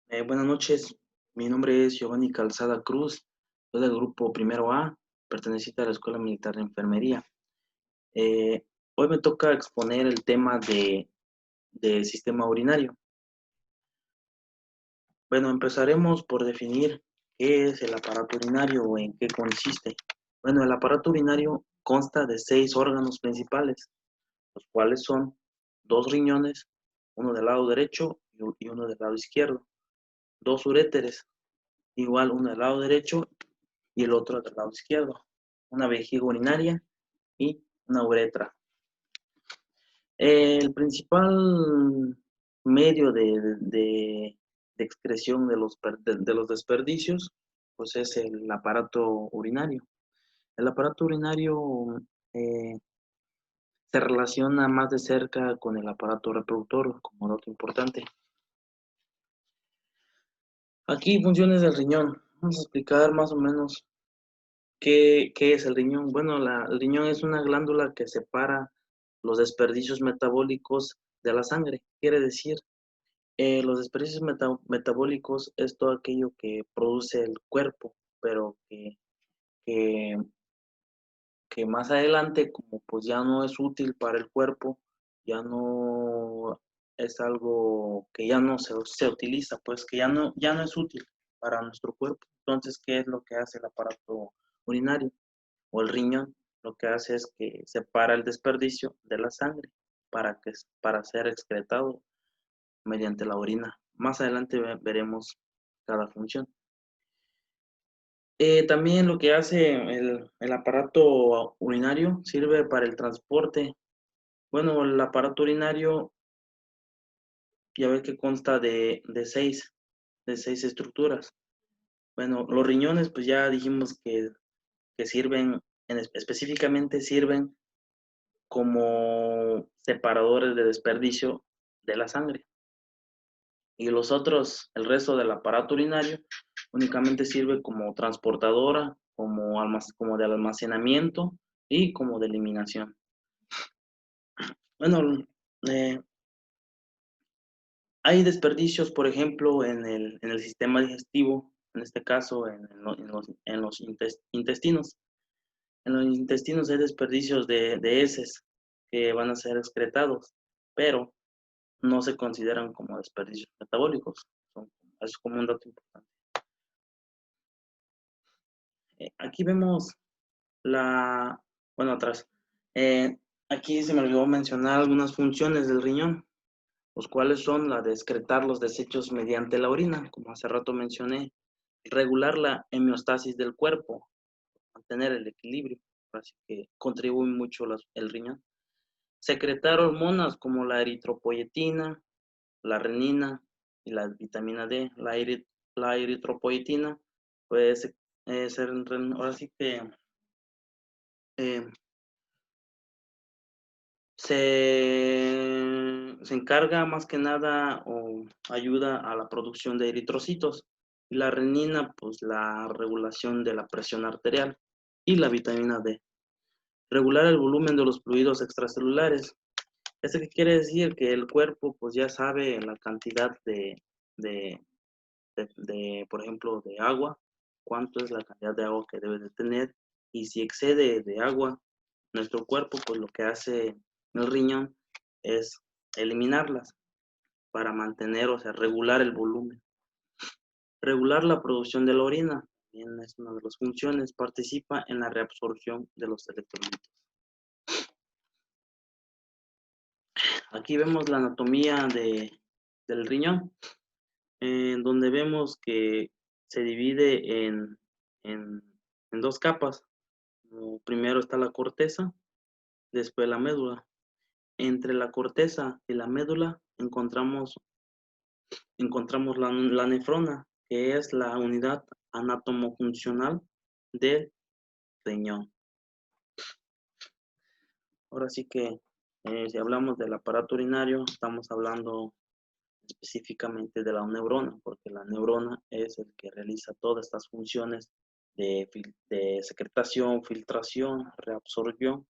Buenas noches, mi nombre es Giovanni Calzada Cruz, soy del grupo Primero A, perteneciente a la Escuela Militar de Enfermería. Eh, Hoy me toca exponer el tema del sistema urinario. Bueno, empezaremos por definir qué es el aparato urinario o en qué consiste. Bueno, el aparato urinario consta de 6 órganos principales, los cuales son 2 riñones, uno del lado derecho y uno del lado izquierdo, 2 uréteres, igual uno del lado derecho y el otro del lado izquierdo, una vejiga urinaria y una uretra. El principal medio de excreción de los desperdicios pues es el aparato urinario. El aparato urinario eh, se relaciona más de cerca con el aparato reproductor, como dato importante. Aquí funciones del riñón. Vamos a explicar más o menos qué es el riñón. Bueno, el riñón es una glándula que separa los desperdicios metabólicos de la sangre. Quiere decir, los desperdicios metabólicos es todo aquello que produce el cuerpo, pero que, que más adelante, como pues ya no es útil para el cuerpo, ya no es algo que ya no se utiliza, pues que ya no es útil para nuestro cuerpo. Entonces, ¿qué es lo que hace el aparato urinario o el riñón? Lo que hace es que separa el desperdicio de la sangre para ser excretado mediante la orina. Más adelante veremos cada función. También lo que hace el aparato urinario sirve para el transporte. Bueno, el aparato urinario ya ve que consta de seis estructuras. Bueno, los riñones, pues ya dijimos que sirven, específicamente sirven como separadores de desperdicio de la sangre. Y los otros, el resto del aparato urinario, únicamente sirve como transportadora, como de almacenamiento y como de eliminación. Bueno, eh, hay desperdicios, por ejemplo, en el sistema digestivo, en este caso en los intestinos. En los intestinos hay desperdicios de heces que van a ser excretados, pero no se consideran como desperdicios metabólicos. Es como un dato importante. Aquí vemos bueno, atrás. Eh, Aquí se me olvidó mencionar algunas funciones del riñón, los cuales son la de excretar los desechos mediante la orina, como hace rato mencioné, regular la homeostasis del cuerpo, mantener el equilibrio, así que contribuye mucho el riñón. Secretar hormonas como la eritropoyetina, la renina y la vitamina D. La eritropoyetina puede ser, ahora sí que eh, se encarga más que nada o ayuda a la producción de eritrocitos. Y la renina, pues la regulación de la presión arterial. Y la vitamina D. Regular el volumen de los fluidos extracelulares. ¿Esto qué quiere decir? Que el cuerpo pues ya sabe la cantidad de, por ejemplo, de agua, cuánto es la cantidad de agua que debe de tener. Y si excede de agua nuestro cuerpo, pues lo que hace el riñón es eliminarlas para mantener, o sea, regular el volumen. Regular la producción de la orina, también es una de las funciones, participa en la reabsorción de los electrolitos. Aquí vemos la anatomía del riñón, donde vemos que se divide en, en dos capas. Primero está la corteza, después la médula. Entre la corteza y la médula encontramos la nefrona, que es la unidad anatomofuncional del riñón. Ahora sí que si hablamos del aparato urinario, estamos hablando específicamente de la neurona, porque la neurona es el que realiza todas estas funciones de secretación, filtración, reabsorción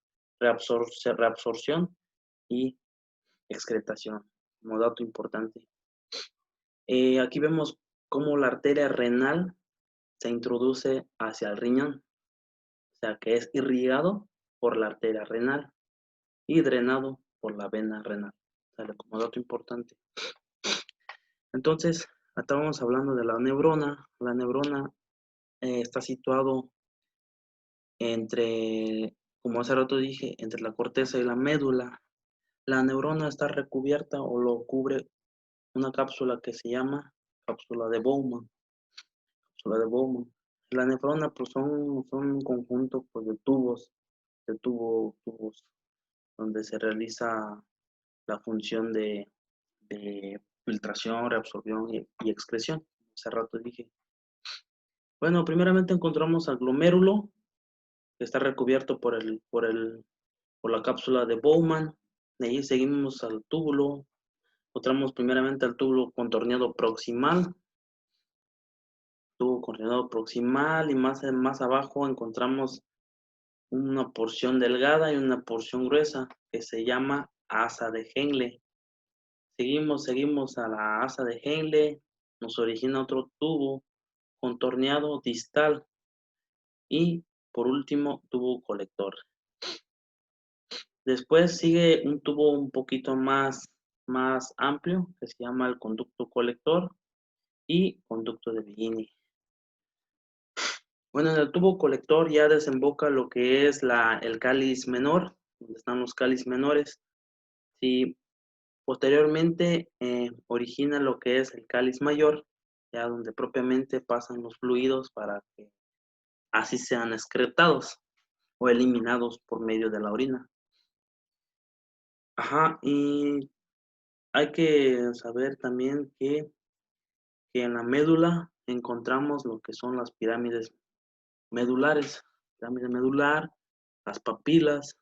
y excretación, como dato importante. Aquí vemos cómo la arteria renal se introduce hacia el riñón, o sea que es irrigado por la arteria renal y drenado por la vena renal. Sale como dato importante. Entonces, estábamos hablando de la neurona. La neurona está situado entre, como hace rato dije, entre la corteza y la médula. La neurona está recubierta o lo cubre una cápsula que se llama cápsula de Bowman. Cápsula de Bowman. La nefrona pues son un conjunto pues, de tubos donde se realiza la función de filtración, reabsorción y excreción. Hace rato dije. Bueno, primeramente encontramos al glomérulo, que está recubierto por la cápsula de Bowman. De ahí seguimos al túbulo. Encontramos primeramente al túbulo contorneado proximal. Tubo contorneado proximal y más abajo encontramos una porción delgada y una porción gruesa que se llama asa de Henle. Seguimos a la asa de Henle, nos origina otro tubo contorneado distal y por último tubo colector. Después sigue un tubo un poquito más amplio que se llama el conducto colector y conducto de Bellini. Bueno, en el tubo colector ya desemboca lo que es el cáliz menor, donde están los cáliz menores. Si posteriormente origina lo que es el cáliz mayor, ya donde propiamente pasan los fluidos para que así sean excretados o eliminados por medio de la orina. Ajá, y hay que saber también que en la médula encontramos lo que son las pirámides medulares, pirámide medular, las papilas.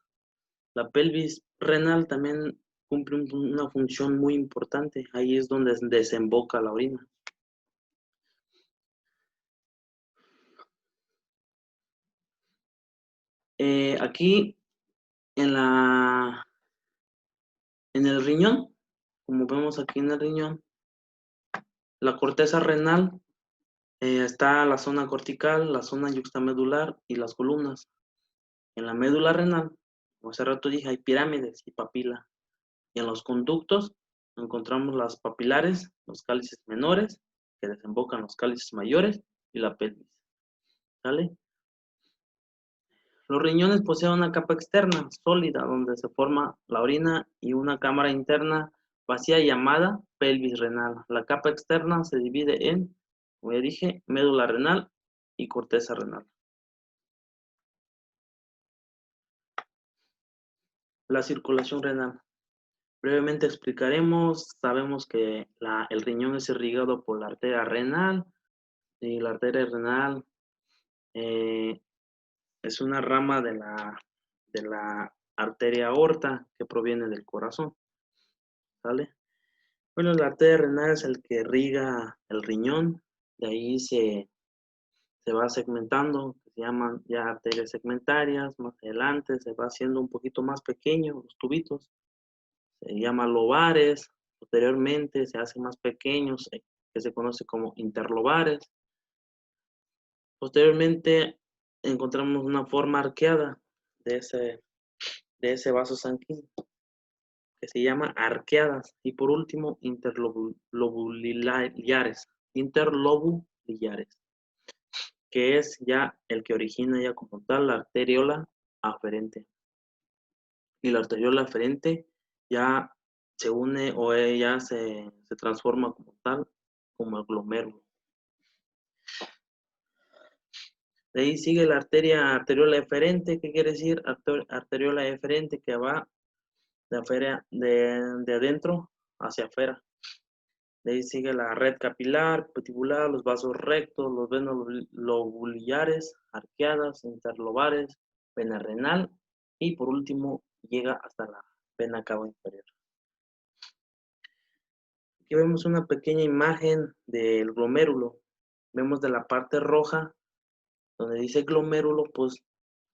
La pelvis renal también cumple una función muy importante, ahí es donde desemboca la orina. Aquí en el riñón, como vemos aquí en el riñón, la corteza renal está la zona cortical, la zona yuxtamedular y las columnas. En la médula renal, como hace rato dije, hay pirámides y papila. Y en los conductos encontramos las papilares, los cálices menores, que desembocan los cálices mayores y la pelvis. ¿Sale? Los riñones poseen una capa externa sólida donde se forma la orina y una cámara interna vacía llamada pelvis renal. La capa externa se divide en, como ya dije, médula renal y corteza renal. La circulación renal. Brevemente explicaremos, sabemos que el riñón es irrigado por la arteria renal y la arteria renal es una rama de la arteria aorta que proviene del corazón, ¿sale? Bueno, la arteria renal es el que irriga el riñón, de ahí se va segmentando, se llaman ya arterias segmentarias, más adelante se va haciendo un poquito más pequeño los tubitos, se llama lobares, posteriormente se hacen más pequeños, que se conoce como interlobares. Posteriormente encontramos una forma arqueada de ese vaso sanguíneo, que se llama arqueadas. Y por último, interlobulares, que es ya el que origina ya como tal la arteriola aferente. Y la arteriola aferente ya se une o ya se transforma como tal, como el glomérulo. De ahí sigue la arteriola eferente. ¿Qué quiere decir arteriola eferente? Que va de adentro hacia afuera. De ahí sigue la red capilar, petibular, los vasos rectos, los venos lobulares, arqueadas, interlobares, vena renal y por último llega hasta la vena cava inferior. Aquí vemos una pequeña imagen del glomérulo. Vemos de la parte roja, donde dice glomérulo, pues,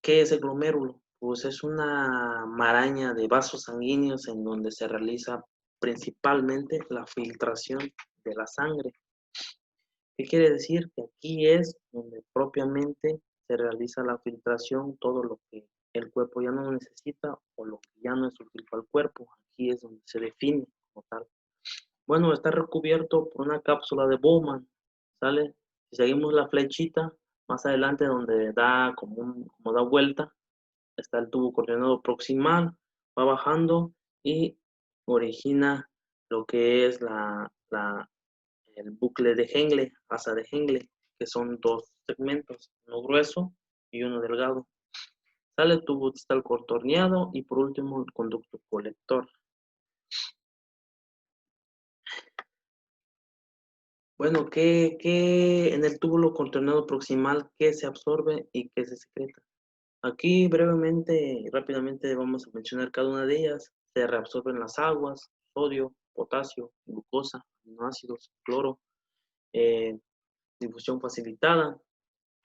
¿qué es el glomérulo? Pues es una maraña de vasos sanguíneos en donde se realiza principalmente la filtración de la sangre. ¿Qué quiere decir? Que aquí es donde propiamente se realiza la filtración, todo lo que el cuerpo ya no necesita o lo que ya no es útil para el cuerpo. Aquí es donde se define como tal. Bueno, está recubierto por una cápsula de Bowman, ¿sale? Si seguimos la flechita, más adelante donde da como da vuelta, está el tubo coordinado proximal, va bajando y origina lo que es el bucle de Henle, asa de Henle, que son dos segmentos, uno grueso y uno delgado. Sale el tubo distal contorneado y por último el conducto colector. Bueno, ¿qué en el túbulo contorneado proximal, qué se absorbe y qué se secreta? Aquí brevemente y rápidamente vamos a mencionar cada una de ellas. Se reabsorben las aguas, sodio, potasio, glucosa, aminoácidos, cloro, eh, difusión facilitada,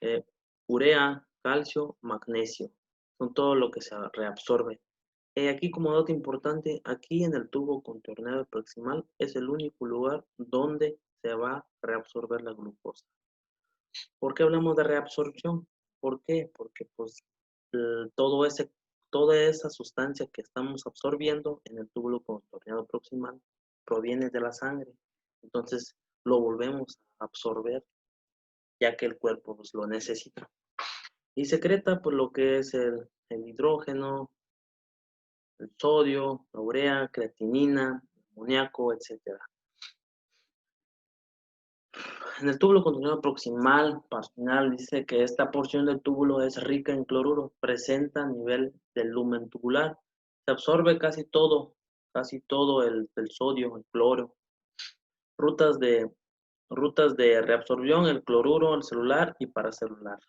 eh, urea, calcio, magnesio. Son todo lo que se reabsorbe. Aquí como dato importante, aquí en el tubo contorneado proximal es el único lugar donde se va a reabsorber la glucosa. ¿Por qué hablamos de reabsorción? ¿Por qué? Porque pues todo toda esa sustancia que estamos absorbiendo en el túbulo contorneado proximal proviene de la sangre. Entonces lo volvemos a absorber ya que el cuerpo pues, lo necesita. Y secreta por lo que es el hidrógeno, el sodio, la urea, creatinina, amoníaco, etc. En el túbulo contorneado proximal, parcial, dice que esta porción del túbulo es rica en cloruro, presenta a nivel del lumen tubular. Se absorbe casi todo el sodio, el cloro. Rutas de, rutas de reabsorción, el cloruro, el celular y paracelular.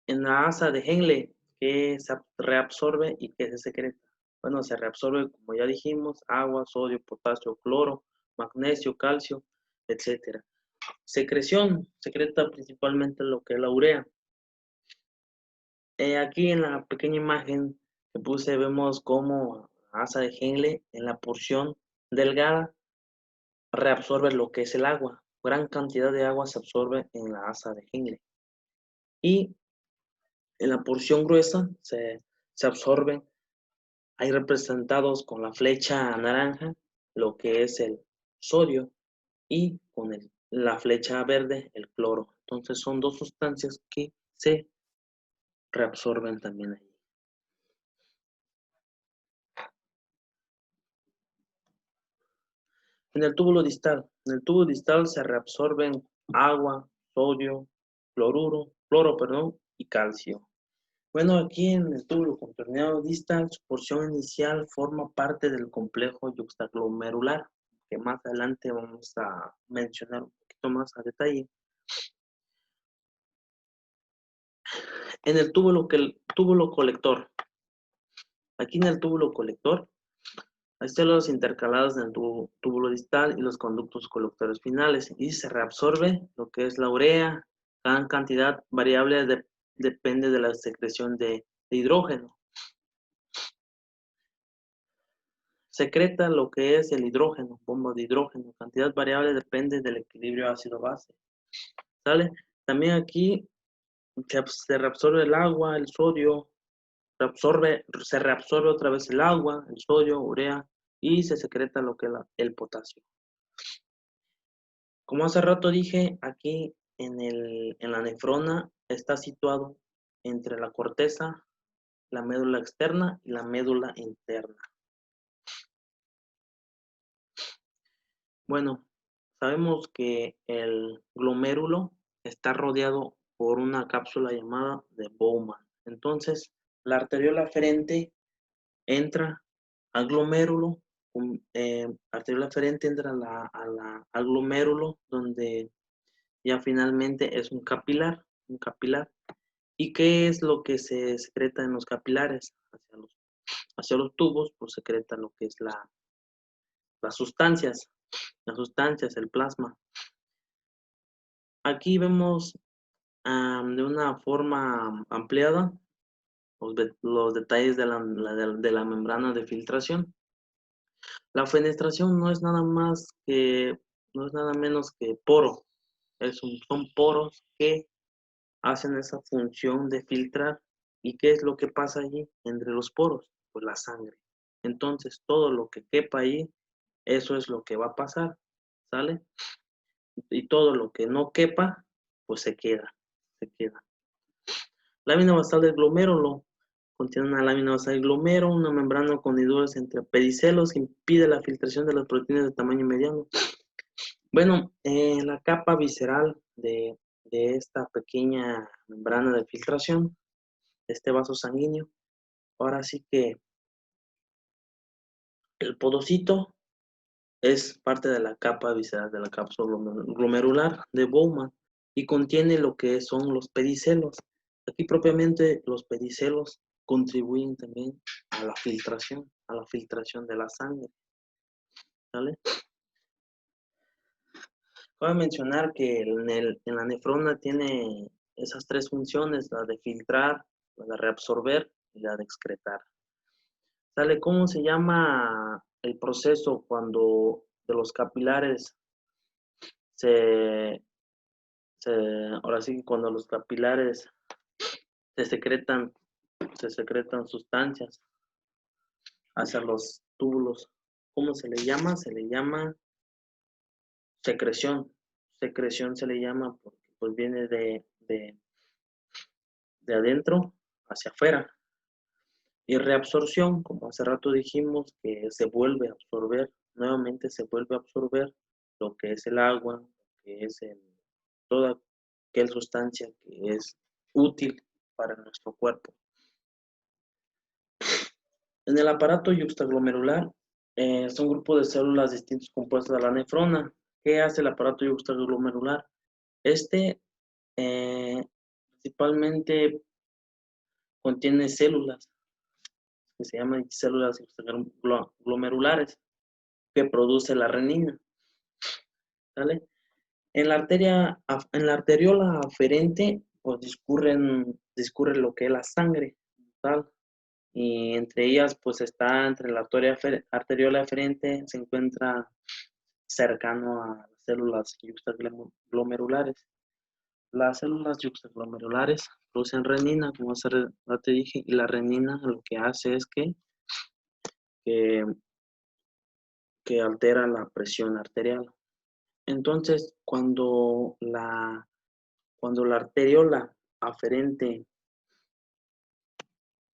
En la asa de Henle, que se reabsorbe y que se secreta. Bueno, se reabsorbe, como ya dijimos, agua, sodio, potasio, cloro, magnesio, calcio, etc. Secreción, secreta principalmente lo que es la urea. Aquí en la pequeña imagen que puse vemos cómo la asa de Henle en la porción delgada reabsorbe lo que es el agua. Gran cantidad de agua se absorbe en la asa de Henle. Y en la porción gruesa se absorbe, hay representados con la flecha naranja lo que es el sodio y con la flecha verde el cloro. Entonces son dos sustancias que se reabsorben también ahí. En el túbulo distal se reabsorben agua, sodio, cloro, perdón, y calcio. Bueno, aquí en el túbulo contorneado distal, su porción inicial forma parte del complejo yuxtaglomerular, que más adelante vamos a mencionar un poquito más a detalle. En el túbulo colector. Aquí en el túbulo colector hay células intercaladas en el túbulo distal y los conductos colectores finales y se reabsorbe lo que es la urea. Gran cantidad variable depende de la secreción de hidrógeno. Secreta lo que es el hidrógeno, bomba de hidrógeno. Cantidad variable depende del equilibrio ácido-base. ¿Sale? También aquí se reabsorbe el agua, el sodio, se reabsorbe otra vez el agua, el sodio, urea y se secreta lo que es el potasio. Como hace rato dije, aquí en la nefrona está situado entre la corteza, la médula externa y la médula interna. Bueno, sabemos que el glomérulo está rodeado por una cápsula llamada de Bowman. Entonces, la arteriola aferente entra al glomérulo, arteriola aferente entra al glomérulo, donde ya finalmente es un capilar. ¿Y qué es lo que se secreta en los capilares? Hacia los tubos, pues secreta lo que es las sustancias, el plasma. Aquí vemos de una forma ampliada los detalles de la membrana de filtración. La fenestración no es nada más que No es nada menos que poro. Son poros que hacen esa función de filtrar. ¿Y qué es lo que pasa allí entre los poros? Pues la sangre. Entonces, todo lo que quepa ahí, eso es lo que va a pasar, ¿sale? Y todo lo que no quepa, pues se queda. Lámina basal del glomérulo. Contiene una lámina basal del glomérulo, una membrana con hendiduras entre pedicelos que impide la filtración de las proteínas de tamaño mediano. Bueno, la capa visceral de esta pequeña membrana de filtración, de este vaso sanguíneo, ahora sí que el podocito es parte de la capa visceral de la cápsula glomerular de Bowman y contiene lo que son los pedicelos. Aquí propiamente los pedicelos contribuyen también a la filtración de la sangre, ¿vale? Cabe mencionar que en la nefrona tiene esas tres funciones, la de filtrar, la de reabsorber y la de excretar. ¿Sale? ¿Cómo se llama el proceso cuando de los capilares se, ahora sí que cuando los capilares se secretan, se secretan sustancias hacia los túbulos? ¿Cómo se le llama? Se le llama secreción. Secreción se le llama porque pues viene de adentro hacia afuera. Y reabsorción, como hace rato dijimos, que se vuelve a absorber, nuevamente se vuelve a absorber lo que es el agua, lo que es toda aquella sustancia que es útil para nuestro cuerpo. En el aparato yuxtaglomerular son grupos de células distintos compuestas de la nefrona. ¿Qué hace el aparato yuxtaglomerular? Este principalmente contiene células que se llaman células glomerulares que produce la renina, ¿vale? En la arteriola aferente, pues discurre lo que es la sangre, ¿tal? Y entre ellas, pues está entre la arteriola aferente, se encuentra cercano a las células yuxtaglomerulares. Las células yuxtaglomerulares producen renina, como hace rato te dije, y la renina lo que hace es que, que altera la presión arterial. Entonces, cuando la arteriola aferente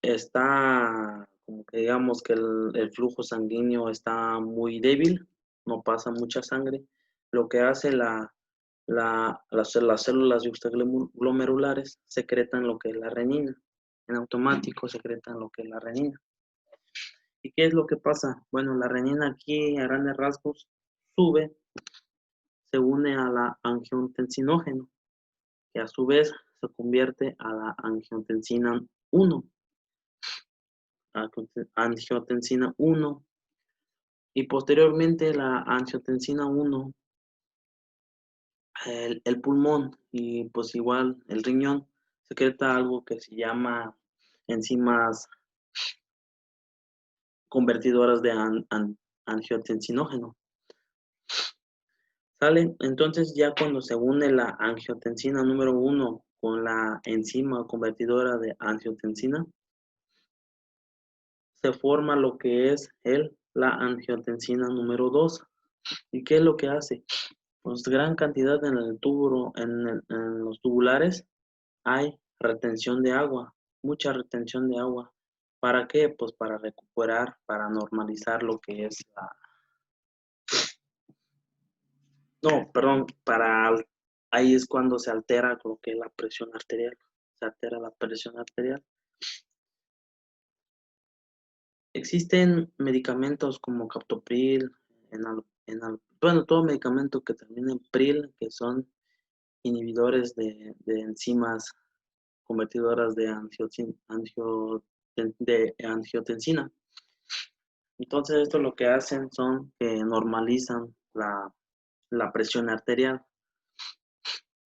está, como que digamos que el flujo sanguíneo está muy débil, no pasa mucha sangre, lo que hace las células yuxtaglomerulares secretan lo que es la renina. En automático secretan lo que es la renina. ¿Y qué es lo que pasa? Bueno, la renina aquí a grandes rasgos sube, se une a la angiotensinógeno, que a su vez se convierte a la angiotensina 1, angiotensina 1, y posteriormente la angiotensina 1, el pulmón y pues igual el riñón secreta algo que se llama enzimas convertidoras de angiotensinógeno. ¿Sale? Entonces ya cuando se une la angiotensina número 1 con la enzima convertidora de angiotensina, se forma lo que es la angiotensina número 2. ¿Y qué es lo que hace? Pues gran cantidad en el túbulo, en los tubulares hay retención de agua, mucha retención de agua. ¿Para qué? Pues para recuperar, para normalizar lo que es no, perdón, ahí es cuando se altera lo que es la presión arterial, se altera la presión arterial. Existen medicamentos como captopril, bueno, todo medicamento que termina en pril, que son inhibidores de enzimas convertidoras de angiotensina. Entonces, esto lo que hacen son que normalizan la presión arterial,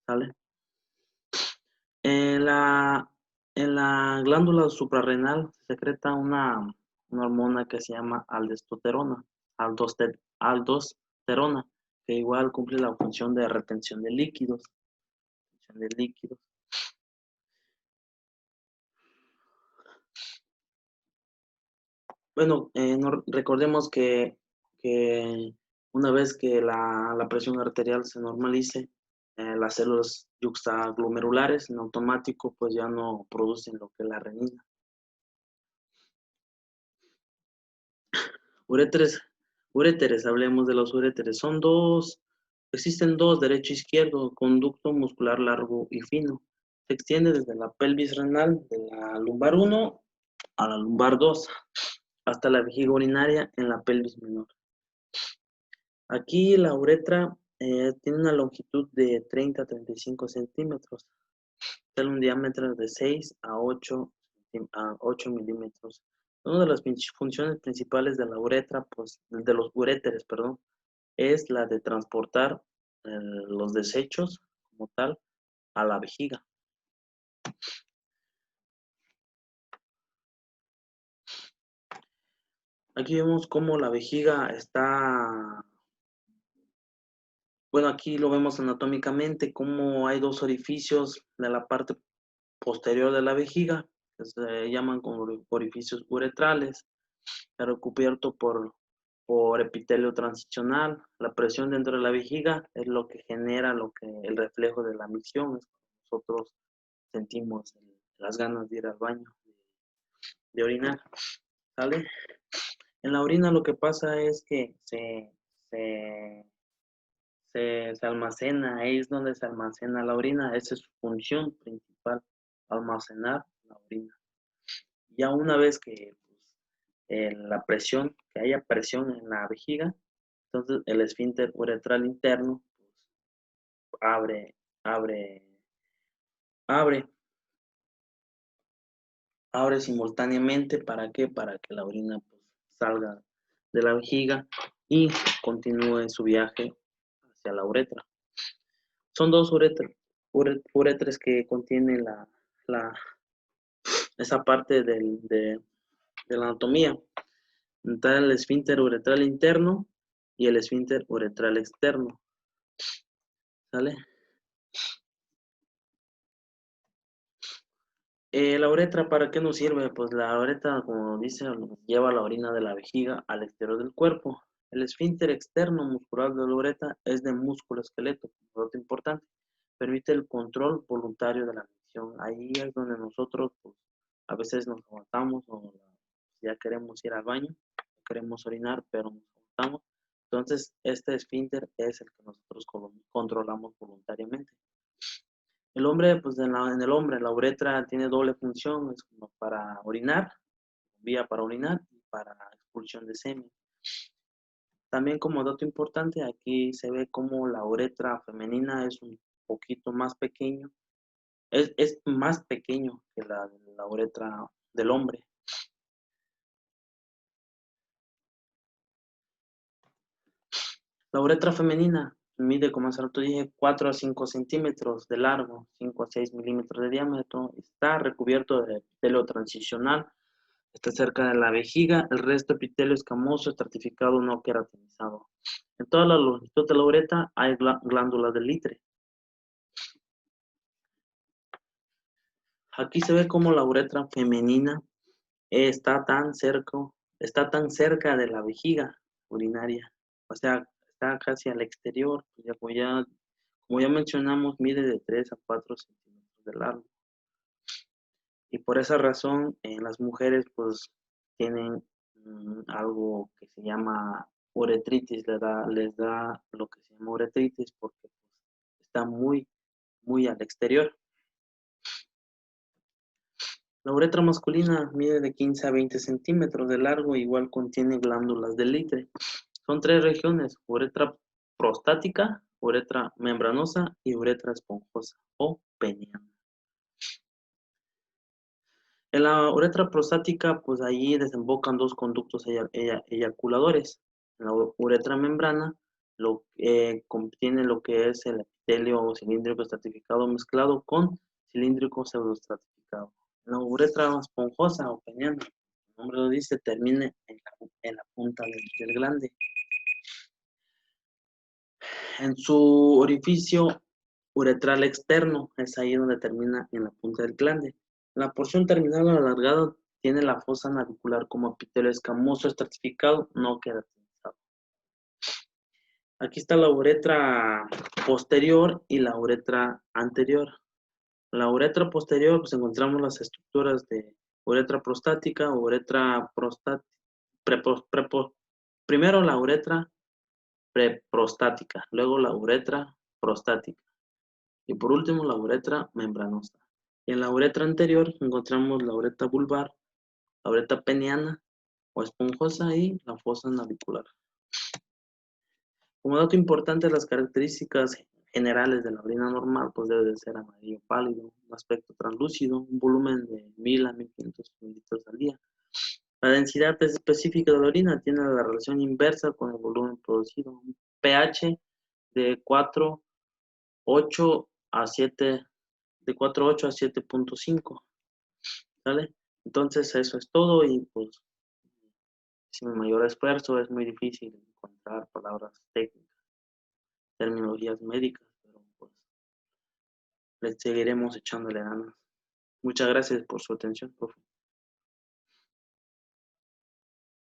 ¿sale? En la glándula suprarrenal se secreta una hormona que se llama aldosterona. que igual cumple la función de retención de líquidos. Bueno, recordemos que una vez que la presión arterial se normalice, las células yuxtaglomerulares en automático pues ya no producen lo que es la renina. Uréteres, hablemos de los uréteres. Existen dos, derecho e izquierdo, conducto muscular largo y fino. Se extiende desde la pelvis renal, de la lumbar 1 a la lumbar 2, hasta la vejiga urinaria en la pelvis menor. Aquí la uretra tiene una longitud de 30 a 35 centímetros, tiene un diámetro de 6 a 8 milímetros. Una de las funciones principales de la uretra, pues, de los uréteres, perdón, es la de transportar los desechos como tal a la vejiga. Aquí vemos cómo la vejiga está, bueno, aquí lo vemos anatómicamente, cómo hay dos orificios de la parte posterior de la vejiga, que se llaman como orificios uretrales, recubierto por epitelio transicional. La presión dentro de la vejiga es lo que genera el reflejo de la micción. Nosotros sentimos las ganas de ir al baño, de orinar, ¿sale? En la orina lo que pasa es que se, se almacena, ahí es donde se almacena la orina, esa es su función principal, almacenar la orina. Ya una vez que que haya presión en la vejiga, entonces el esfínter uretral interno pues, abre, abre, abre simultáneamente. ¿Para qué? Para que la orina pues, salga de la vejiga y continúe su viaje hacia la uretra. Son dos uretres que contienen esa parte de la anatomía. Está el esfínter uretral interno y el esfínter uretral externo. ¿Sale? La uretra, ¿para qué nos sirve? Pues la uretra, como dice, lleva la orina de la vejiga al exterior del cuerpo. El esfínter externo muscular de la uretra es de músculo esqueleto, un dato importante. Permite el control voluntario de la micción. Ahí es donde nosotros, pues, a veces nos aguantamos o ya queremos ir al baño, queremos orinar, pero nos aguantamos. Entonces, este esfínter es el que nosotros controlamos voluntariamente. El hombre, pues en el hombre, la uretra tiene doble función, es como para orinar, vía para orinar y para expulsión de semen. También como dato importante, aquí se ve como la uretra femenina es un poquito más pequeño, es más pequeño que la uretra del hombre. La uretra femenina mide, como hace rato dije, 4 a 5 centímetros de largo, 5 a 6 milímetros de diámetro. Está recubierto de epitelio transicional, está cerca de la vejiga, el resto epitelio escamoso, estratificado, no queratinizado. En toda la longitud de la uretra hay glándulas de Litre. Aquí se ve como la uretra femenina está está tan cerca de la vejiga urinaria, o sea, está casi al exterior, como ya mencionamos, mide de 3 a 4 centímetros de largo. Y por esa razón, las mujeres pues tienen algo que se llama uretritis, les da lo que se llama uretritis porque pues, está muy al exterior. La uretra masculina mide de 15 a 20 centímetros de largo, igual contiene glándulas de Litre. Son tres regiones: uretra prostática, uretra membranosa y uretra esponjosa o peniana. En la uretra prostática, pues allí desembocan dos conductos eyaculadores. En la uretra membrana contiene lo que es el epitelio cilíndrico estratificado mezclado con cilíndrico pseudoestratificado. En la uretra esponjosa o peniana, el nombre lo dice, termina en la punta del glande. En su orificio uretral externo, es ahí donde termina en la punta del glande. La porción terminal o alargada tiene la fosa navicular como epitelio escamoso estratificado, no queratinizado. Aquí está la uretra posterior y la uretra anterior. La uretra posterior, pues encontramos las estructuras de uretra prostática, uretra prostática, primero la uretra preprostática, luego la uretra prostática y por último la uretra membranosa. Y en la uretra anterior encontramos la uretra vulvar, la uretra peniana o esponjosa y la fosa navicular. Como dato importante, las características generales de la orina normal pues debe de ser amarillo pálido, un aspecto translúcido, un volumen de 1000 a 1500 mililitros al día. La densidad específica de la orina tiene la relación inversa con el volumen producido, un pH de 4,8 a 7, de 4,8 a 7,5, ¿sale? Entonces eso es todo y pues sin mayor esfuerzo es muy difícil encontrar palabras técnicas, terminologías médicas, pero pues le seguiremos echándole ganas. Muchas gracias por su atención, profe.